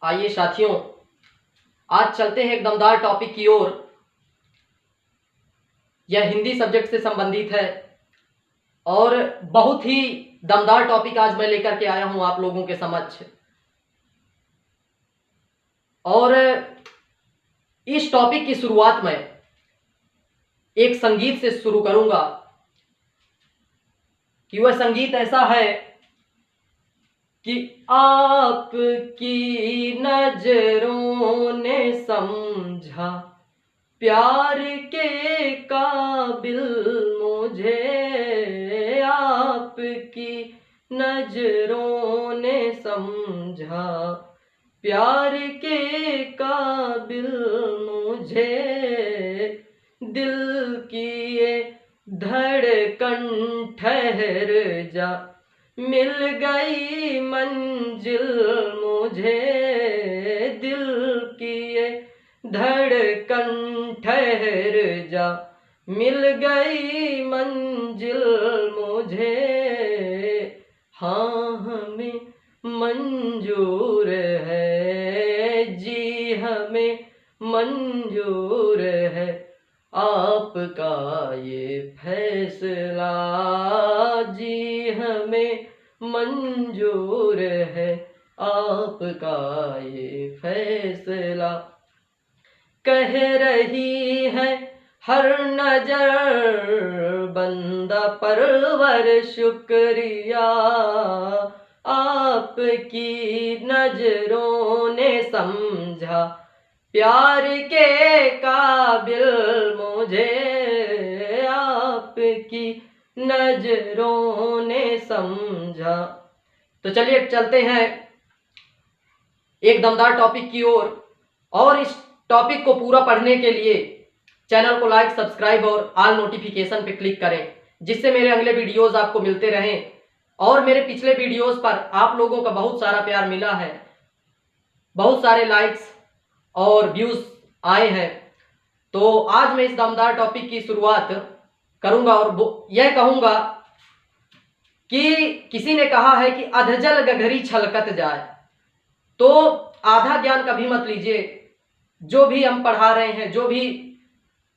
आइए साथियों, आज चलते हैं एक दमदार टॉपिक की ओर। यह हिंदी सब्जेक्ट से संबंधित है और बहुत ही दमदार टॉपिक आज मैं लेकर के आया हूं आप लोगों के समक्ष। और इस टॉपिक की शुरुआत में एक संगीत से शुरू करूंगा कि वह संगीत ऐसा है कि आपकी नजरों ने समझा प्यार के काबिल मुझे, आपकी नजरों ने समझा प्यार के काबिल मुझे, दिल की ये धड़कन ठहर जा मिल गई मंजिल मुझे, दिल की ये धड़कन ठहर जा मिल गई मंजिल मुझे, हाँ हमें मंजूर है जी, हमें मंजूर है आपका ये फैसला जी, हमें मंजूर है आपका ये फैसला। कह रही है हर नजर बंदा परवर शुक्रिया, आपकी नजरों ने समझा प्यार के काबिल मुझे, आपकी नजरों ने समझा। तो चलिए चलते हैं एक दमदार टॉपिक की ओर। और इस टॉपिक को पूरा पढ़ने के लिए चैनल को लाइक, सब्सक्राइब और ऑल नोटिफिकेशन पे क्लिक करें, जिससे मेरे अगले वीडियोस आपको मिलते रहें। और मेरे पिछले वीडियोस पर आप लोगों का बहुत सारा प्यार मिला है, बहुत सारे लाइक्स और व्यूज आए हैं। तो आज मैं इस दमदार टॉपिक की शुरुआत करूंगा और यह कहूंगा कि किसी ने कहा है कि अधजल गगरी छलकत जाए, तो आधा ज्ञान कभी मत लीजिए। जो भी हम पढ़ा रहे हैं, जो भी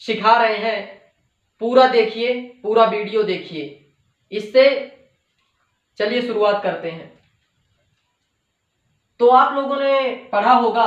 सिखा रहे हैं, पूरा देखिए, पूरा वीडियो देखिए। इससे चलिए शुरुआत करते हैं। तो आप लोगों ने पढ़ा होगा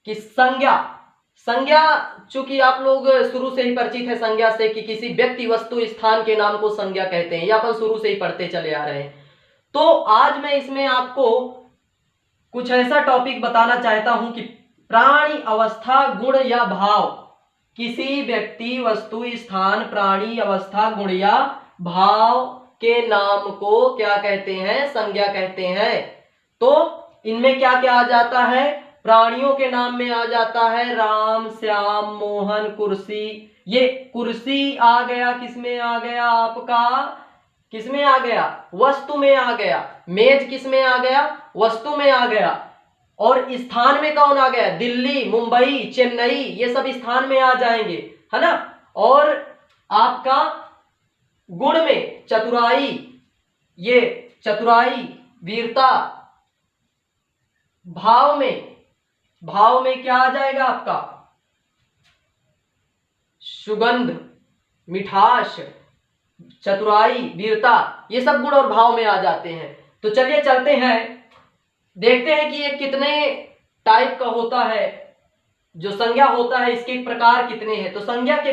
कि संज्ञा चूंकि आप लोग शुरू से ही परिचित है संज्ञा से कि किसी व्यक्ति, वस्तु, स्थान के नाम को संज्ञा कहते हैं, यह अपन शुरू से ही पढ़ते चले आ रहे हैं। तो आज मैं इसमें आपको कुछ ऐसा टॉपिक बताना चाहता हूं कि प्राणी, अवस्था, गुण या भाव, किसी व्यक्ति, वस्तु, स्थान, प्राणी, अवस्था, गुण या भाव के नाम को क्या कहते हैं? संज्ञा कहते हैं। तो इनमें क्या क्या आ जाता है? प्राणियों के नाम में आ जाता है राम, श्याम, मोहन, कुर्सी। ये कुर्सी आ गया, किसमें आ गया? आपका किसमें आ गया? वस्तु में आ गया। मेज किसमें आ गया? वस्तु में आ गया। और स्थान में कौन आ गया? दिल्ली, मुंबई, चेन्नई, ये सब स्थान में आ जाएंगे, है ना। और आपका गुण में चतुराई, ये चतुराई, वीरता। भाव में क्या आ जाएगा आपका? सुगंध, मिठास, चतुराई, वीरता, ये सब गुण और भाव में आ जाते हैं। तो चलिए चलते हैं, देखते हैं कि ये कितने टाइप का होता है, जो संज्ञा होता है इसके प्रकार कितने हैं। तो संज्ञा के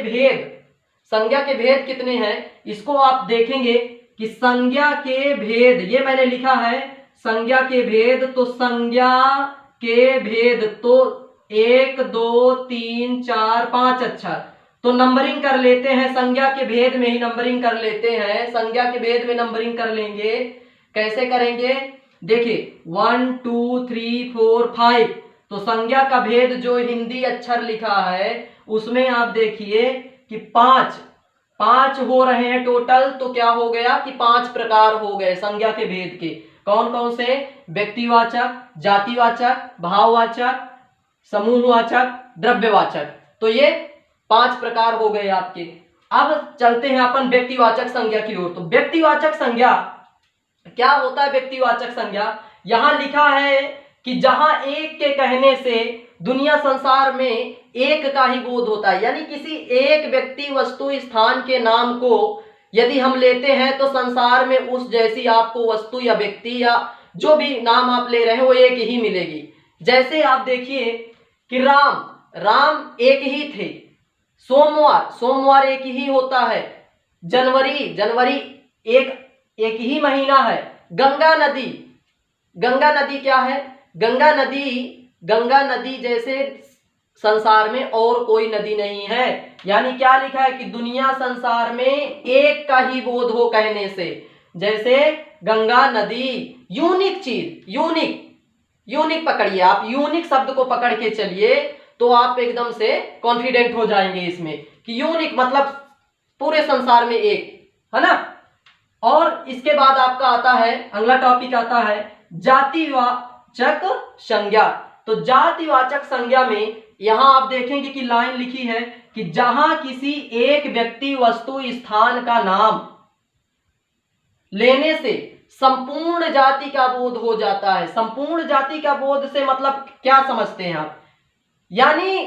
भेद कितने हैं, इसको आप देखेंगे कि संज्ञा के भेद, ये मैंने लिखा है संज्ञा के भेद। तो संज्ञा के भेद तो 1 2 3 4 5। अच्छा, तो नंबरिंग कर लेते हैं, संज्ञा के भेद में ही नंबरिंग कर लेते हैं। संज्ञा के भेद में नंबरिंग कर लेंगे। कैसे करेंगे? देखिए 1 2 3 4 5। तो संज्ञा का भेद जो हिंदी अक्षर लिखा है उसमें आप देखिए कि 5 हो रहे हैं टोटल। तो क्या हो गया कि 5 प्रकार हो गए संज्ञा के भेद के। कौन कौन से? व्यक्तिवाचक, जातिवाचक, भाववाचक, समूहवाचक, द्रव्यवाचक। तो ये 5 प्रकार हो गए आपके। अब चलते हैं अपन व्यक्तिवाचक संज्ञा की ओर। तो व्यक्तिवाचक संज्ञा क्या होता है? व्यक्तिवाचक संज्ञा यहां लिखा है कि जहां एक के कहने से दुनिया संसार में एक का ही बोध होता है, यानी किसी एक व्यक्ति वस्तु स्थान के नाम को यदि हम लेते हैं तो संसार में उस जैसी आपको वस्तु या व्यक्ति या जो भी नाम आप ले रहे हैं वो एक ही मिलेगी। जैसे आप देखिए कि राम एक ही थे, सोमवार एक ही होता है, जनवरी एक ही महीना है, गंगा नदी क्या है, गंगा नदी जैसे संसार में और कोई नदी नहीं है। यानी क्या लिखा है कि दुनिया संसार में एक का ही बोध हो कहने से, जैसे गंगा नदी, यूनिक चीज, यूनिक पकड़िए आप, यूनिक शब्द को पकड़ के चलिए तो आप एकदम से कॉन्फिडेंट हो जाएंगे इसमें कि यूनिक मतलब पूरे संसार में एक, है ना। और इसके बाद आपका आता है, अगला टॉपिक आता है जातिवाचक संज्ञा। तो जातिवाचक संज्ञा में यहां आप देखेंगे कि लाइन लिखी है कि जहां किसी एक व्यक्ति वस्तु स्थान का नाम लेने से संपूर्ण जाति का बोध हो जाता है। संपूर्ण जाति का बोध से मतलब क्या समझते हैं आप, यानी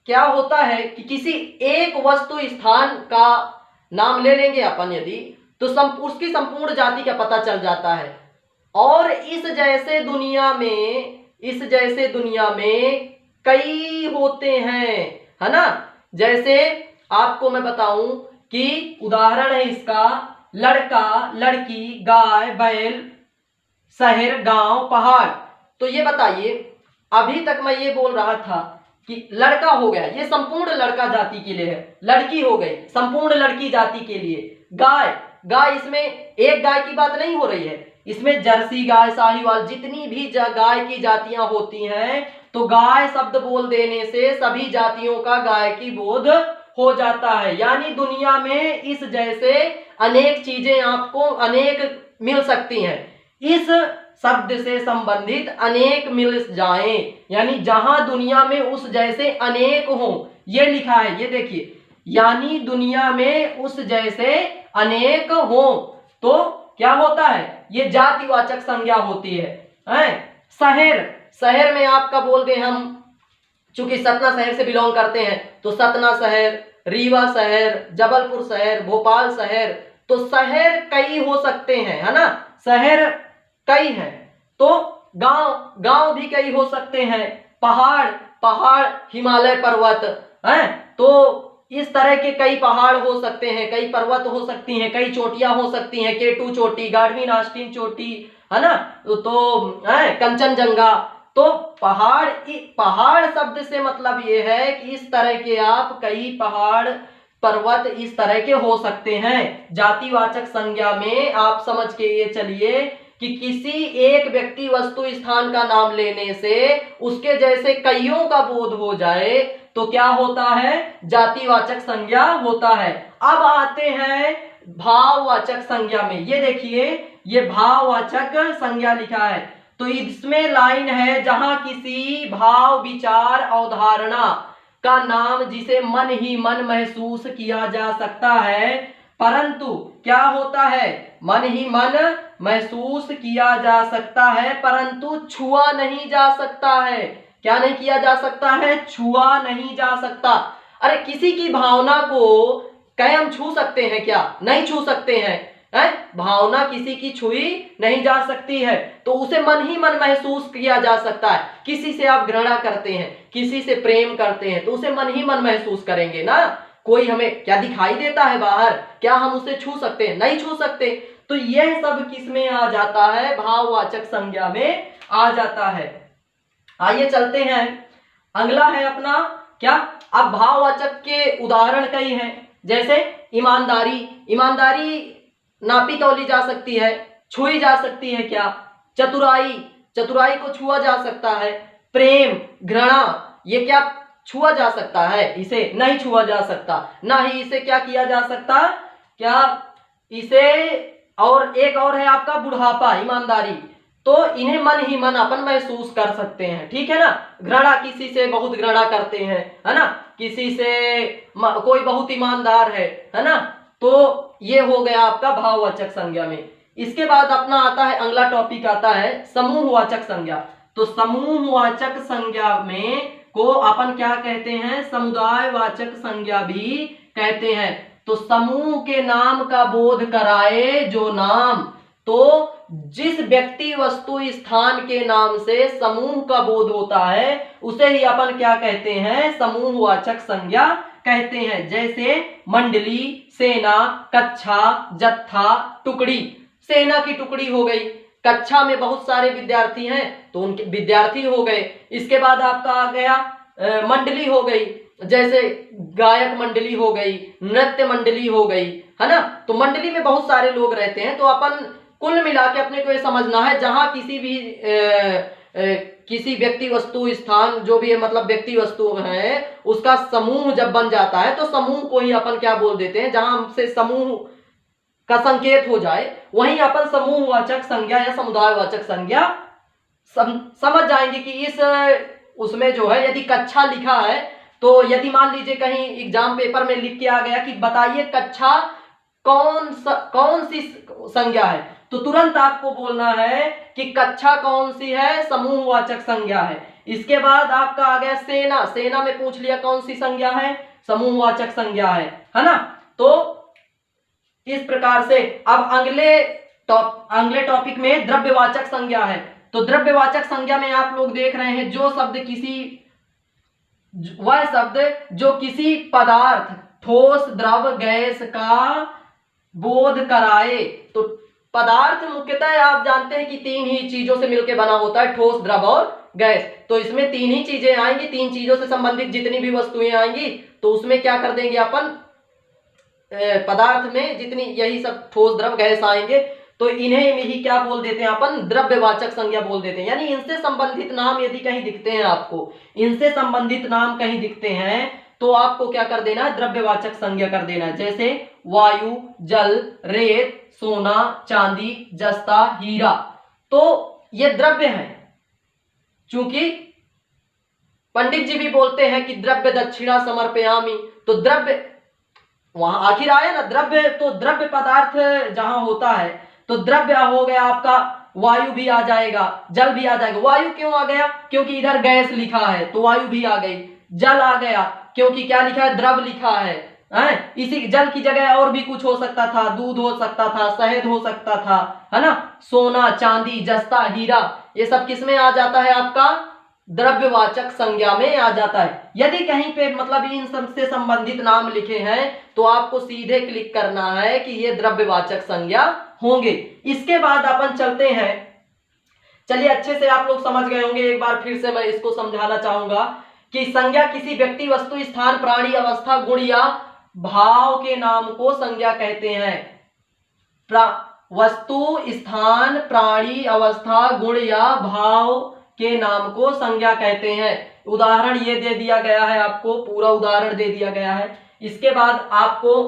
क्या होता है कि किसी एक वस्तु स्थान का नाम ले लेंगे अपन यदि, तो उसकी संपूर्ण जाति का पता चल जाता है। और इस जैसे दुनिया में कई होते हैं, है ना। जैसे आपको मैं बताऊं कि उदाहरण है इसका, लड़का, लड़की, गाय, बैल, शहर, गांव, पहाड़। तो ये बताइए, अभी तक मैं ये बोल रहा था कि लड़का हो गया, ये संपूर्ण लड़का जाति के लिए है, लड़की हो गई संपूर्ण लड़की जाति के लिए, गाय इसमें एक गाय की बात नहीं हो रही है, इसमें जर्सी गाय, साहीवाल, जितनी भी गाय की जातियां होती हैं, तो गाय शब्द बोल देने से सभी जातियों का गाय की बोध हो जाता है। यानी दुनिया में इस जैसे अनेक चीजें आपको अनेक मिल सकती हैं, इस शब्द से संबंधित अनेक मिल जाएं, यानी जहां दुनिया में उस जैसे अनेक हो, ये लिखा है, ये देखिए, यानी दुनिया में उस जैसे अनेक हो तो क्या होता है, ये जातिवाचक संज्ञा होती है। शहर में आपका बोल दें हम, चूंकि सतना शहर से बिलोंग करते हैं, तो सतना शहर, रीवा शहर, जबलपुर शहर, भोपाल शहर, तो शहर कई हो सकते हैं, है ना, शहर कई हैं। तो गांव भी कई हो सकते हैं, पहाड़ हिमालय पर्वत हैं, तो इस तरह के कई पहाड़ हो सकते हैं, कई पर्वत हो सकती हैं, कई चोटियां हो सकती हैं, केटू चोटी, गाढ़वी नास्टिन चोटी, है ना, तो कंचनजंगा। तो पहाड़ शब्द से मतलब ये है कि इस तरह के आप कई पहाड़ पर्वत इस तरह के हो सकते हैं। जातिवाचक संज्ञा में आप समझ के ये चलिए कि किसी एक व्यक्ति वस्तु स्थान का नाम लेने से उसके जैसे कईयों का बोध हो जाए तो क्या होता है, जातिवाचक संज्ञा होता है। अब आते हैं भाववाचक संज्ञा में, ये देखिए, ये भाववाचक संज्ञा लिखा है, तो इसमें लाइन है, जहां किसी भाव, विचार, अवधारणा का नाम जिसे मन ही मन महसूस किया जा सकता है, परंतु क्या होता है, मन ही मन महसूस किया जा सकता है परंतु छुआ नहीं जा सकता है। क्या नहीं किया जा सकता है, छुआ नहीं जा सकता। अरे किसी की भावना को क्या हम छू सकते हैं, क्या नहीं छू सकते हैं, भावना किसी की छुई नहीं जा सकती है, तो उसे मन ही मन महसूस किया जा सकता है। किसी से आप घृणा करते हैं, किसी से प्रेम करते हैं, तो उसे मन ही मन महसूस करेंगे ना। कोई हमें क्या दिखाई देता है बाहर, क्या हम उसे छू सकते हैं, नहीं छू सकते। तो यह सब किस में आ जाता है, भाववाचक संज्ञा में आ जाता है। आइए चलते हैं, अगला है अपना क्या, अब भाववाचक के उदाहरण कई हैं, जैसे ईमानदारी नापी तौली जा सकती है, छुई जा सकती है, क्या चतुराई को छुआ जा सकता है। प्रेम, घृणा, ये क्या छुआ जा सकता है, इसे नहीं छुआ जा सकता, ना ही इसे क्या किया जा सकता, क्या इसे, और एक और है आपका बुढ़ापा, ईमानदारी, तो इन्हें मन ही मन अपन महसूस कर सकते हैं, ठीक है ना। घृणा, किसी से बहुत घृणा करते हैं, है ना, किसी से कोई बहुत ईमानदार है ना, तो ये हो गया आपका भाववाचक संज्ञा में। इसके बाद अपना आता है, अगला टॉपिक आता है समूहवाचक संज्ञा। तो समूहवाचक संज्ञा में को अपन क्या कहते हैं, समुदायवाचक संज्ञा भी कहते हैं। तो समूह के नाम का बोध कराए जो नाम, तो जिस व्यक्ति वस्तु स्थान के नाम से समूह का बोध होता है उसे ही अपन क्या कहते हैं, समूहवाचक संज्ञा कहते हैं। जैसे मंडली, सेना, कक्षा, जत्था, टुकड़ी। सेना की टुकड़ी हो गई, कक्षा में बहुत सारे विद्यार्थी हैं तो उनके विद्यार्थी हो गए। इसके बाद आपका आ गया मंडली हो गई, जैसे गायक मंडली हो गई, नृत्य मंडली हो गई, है ना। तो मंडली में बहुत सारे लोग रहते हैं। तो अपन कुल मिला के अपने को ये समझना है, जहां किसी भी किसी व्यक्ति वस्तु स्थान जो भी है, मतलब व्यक्ति वस्तु है, उसका समूह जब बन जाता है तो समूह को ही अपन क्या बोल देते हैं, जहां हमसे समूह का संकेत हो जाए वहीं अपन समूहवाचक संज्ञा या समुदायवाचक संज्ञा समझ जाएंगे। कि इस उसमें जो है, यदि कक्षा लिखा है तो यदि मान लीजिए कहीं एग्जाम पेपर में लिख के आ गया कि बताइए कक्षा कौन सी संज्ञा है, तो तुरंत आपको बोलना है कि कक्षा कौन सी है, समूहवाचक संज्ञा है। इसके बाद आपका आ गया सेना, सेना में पूछ लिया कौन सी संज्ञा है, समूहवाचक संज्ञा है ना। तो इस प्रकार से अब अगले टॉपिक में द्रव्यवाचक संज्ञा है। तो द्रव्यवाचक संज्ञा में आप लोग देख रहे हैं वह शब्द जो किसी पदार्थ, ठोस, द्रव, गैस का बोध कराए। तो पदार्थ मुख्यतः आप जानते हैं कि तीन ही चीजों से मिलकर बना होता है, ठोस, द्रव और गैस। तो इसमें तीन ही चीजें आएंगी, तीन चीजों से संबंधित जितनी भी वस्तुएं आएंगी तो उसमें क्या कर देंगे अपन, पदार्थ में जितनी यही सब ठोस, द्रव, गैस आएंगे तो इन्हें ही क्या बोल देते हैं अपन, द्रव्यवाचक संज्ञा बोल देते हैं। यानी इनसे संबंधित नाम यदि कहीं दिखते हैं आपको, इनसे संबंधित नाम कहीं दिखते हैं तो आपको क्या कर देना है, द्रव्यवाचक संज्ञा कर देना है। जैसे वायु, जल, रेत, सोना, चांदी, जस्ता, हीरा। तो ये द्रव्य है। चूंकि पंडित जी भी बोलते हैं कि द्रव्य दक्षिणा समर्पयामि, तो द्रव्य वहां आखिर आया ना, द्रव्य। तो द्रव्य पदार्थ जहां होता है तो द्रव्य हो गया आपका, वायु भी आ जाएगा, जल भी आ जाएगा। वायु क्यों आ गया, क्योंकि इधर गैस लिखा है तो वायु भी आ गई। जल आ गया क्योंकि क्या लिखा है, द्रव लिखा है। इसी जल की जगह और भी कुछ हो सकता था, दूध हो सकता था, शहद हो सकता था, है ना। सोना, चांदी, जस्ता, हीरा, ये सब किस में आ जाता है, आपका द्रव्यवाचक संज्ञा में आ जाता है। यदि कहीं पे मतलब इन सब से संबंधित नाम लिखे हैं तो आपको सीधे क्लिक करना है कि ये द्रव्यवाचक संज्ञा होंगे। इसके बाद अपन चलते हैं, चलिए अच्छे से आप लोग समझ गए होंगे, एक बार फिर से मैं इसको समझाना चाहूंगा कि संज्ञा किसी व्यक्ति, वस्तु, स्थान, प्राणी, अवस्था, गुण या भाव के नाम को संज्ञा कहते हैं। वस्तु, स्थान, प्राणी, अवस्था, गुण या भाव के नाम को संज्ञा कहते हैं। उदाहरण ये दे दिया गया है, आपको पूरा उदाहरण दे दिया गया है। इसके बाद आपको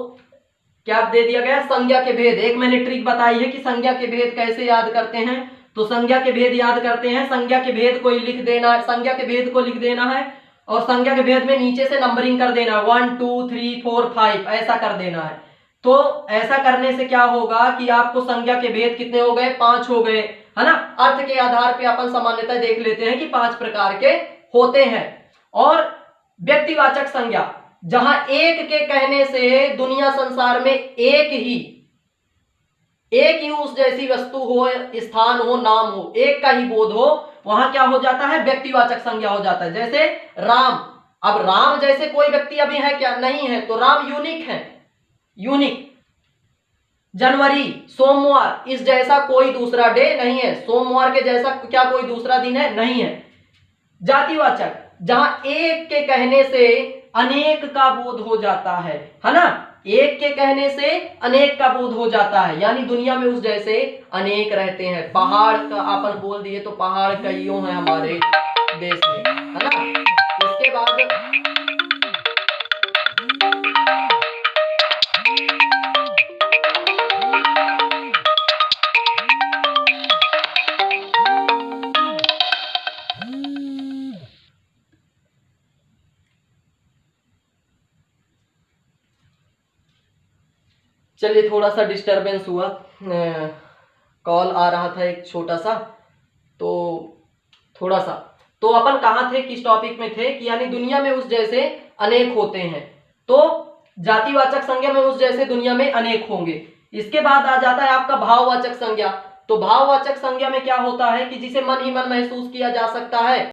क्या दे दिया गया, संज्ञा के भेद। एक मैंने ट्रिक बताई है कि संज्ञा के भेद कैसे याद करते हैं। तो संज्ञा के भेद याद करते हैं, संज्ञा के भेद को लिख देना है, संज्ञा के भेद को लिख देना है और संज्ञा के भेद में नीचे से नंबरिंग कर देना है, 1 2 3 4 5 ऐसा कर देना है। तो ऐसा करने से क्या होगा कि आपको संज्ञा के भेद कितने हो गए, 5 हो गए, है ना। अर्थ के आधार पे अपन सामान्यतः देख लेते हैं कि 5 प्रकार के होते हैं। और व्यक्तिवाचक संज्ञा, जहां एक के कहने से दुनिया संसार में एक ही उस जैसी वस्तु हो, स्थान हो, नाम हो, एक का ही बोध हो, वहां क्या हो जाता है, व्यक्तिवाचक संज्ञा हो जाता है। जैसे राम, अब राम जैसे कोई व्यक्ति अभी है क्या, नहीं है, तो राम यूनिक है, यूनिक। जनवरी, सोमवार, इस जैसा कोई दूसरा डे नहीं है, सोमवार के जैसा क्या कोई दूसरा दिन है, नहीं है। जातिवाचक, जहां एक के कहने से अनेक का बोध हो जाता है ना। एक के कहने से अनेक का बोध हो जाता है, यानी दुनिया में उस जैसे अनेक रहते हैं। पहाड़ का अपन बोल दिए तो पहाड़ कईयों हैं हमारे देश में, है ना। इसके बाद चलिए, थोड़ा सा डिस्टरबेंस हुआ, कॉल आ रहा था एक छोटा सा, तो थोड़ा सा। तो अपन कहाँ थे, किस टॉपिक में थे कि यानी दुनिया में उस जैसे अनेक होते हैं, तो जातिवाचक संज्ञा में उस जैसे दुनिया में अनेक होंगे। इसके बाद आ जाता है आपका भाववाचक संज्ञा। तो भाववाचक संज्ञा में क्या होता है कि जिसे मन ही मन महसूस किया जा सकता है